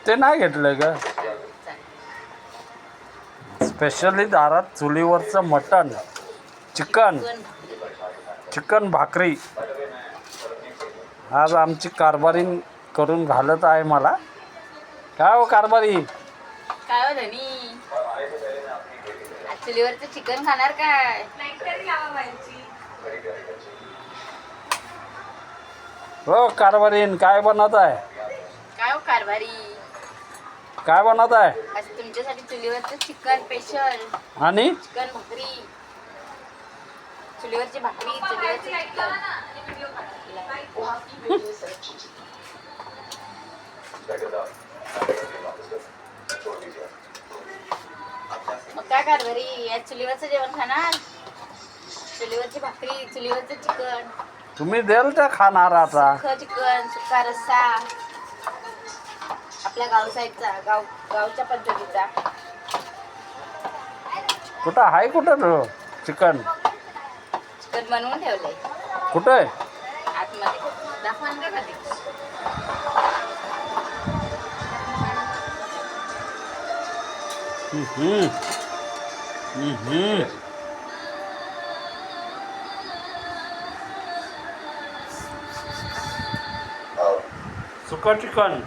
ते नाही घेतलंय का? स्पेशली दारात चुलीवरचं मटण, चिकन भाकरी आज आमची कारभारीन करून घालत आहे मला. काय हो कारभारी? काय हो धनी, चुलीवरचं चिकन खाणार काय? हो कारभारीन, काय बनवत आहे? काय हो कारभारी, काय बनवत आहे? आज तुमच्यासाठी चुलीवरचं चिकन स्पेशल. आणि चिकन भाकरी, चुलीवरची भाकरी, चुलीवरचं चिकन. मग काय कारभारी, आज चुलीवरचं जेवण खाणार? चुलीवरची भाकरी, चुलीवरचं चिकन. तुम्ही द्याल तर खाणार आता. सुखं चिकन, सुका रस्सा, आपल्या गाव साईडचा, गावच्या पद्धतीचा. कुठं आहे? कुठं तो चिकन? चिकन बनवून ठेवलंय कुठं आहे? आतमध्ये. दाखवा ना कधी. सुका चिकन,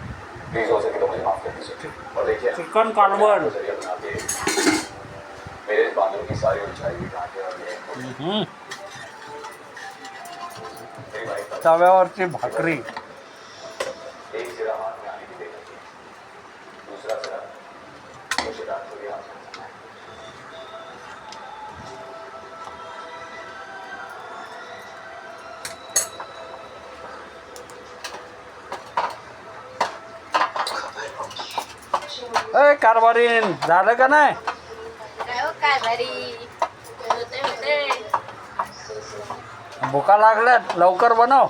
प्लीज हो सके तो मुझे माफ कर दीजिए और देखिए चिकन कालवण. नजरिया बना के मेरे इस बांधों की सारी ऊंचाई भी ढांके और ये मेरी वाइफ का तव्यावरची भाकरी. एक सिरा हाथ में आने की देर होती है, दूसरा सिरा मुझे रात को भी हाथ में रखना है। ए कारभारीन, झालं का नाही? काय हो कारभारी, होते. भुका लागल्यात, लवकर बनव.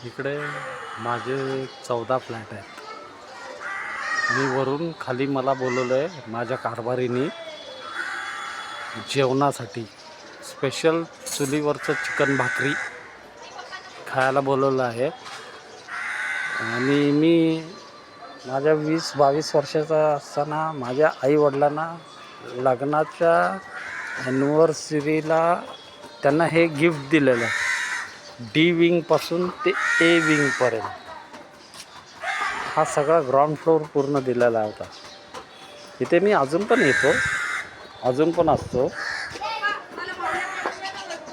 इकडे माझे 14 फ्लॅट आहेत. मी वरून खाली मला बोलवलं आहे माझ्या कारभारीनी जेवणासाठी. स्पेशल चुलीवरचं चिकन भाकरी खायला बोलवलं आहे. आणि मी माझ्या 20-22 वर्षाचा असताना माझ्या आईवडिलांना लग्नाच्या ॲनिव्हर्सरीला त्यांना हे गिफ्ट दिलेलं आहे. डी विंगपासून ते ए विंगपर्यंत हा सगळा ग्राउंड फ्लोअर पूर्ण दिलेला होता. इथे मी अजून पण येतो, अजून पण असतो.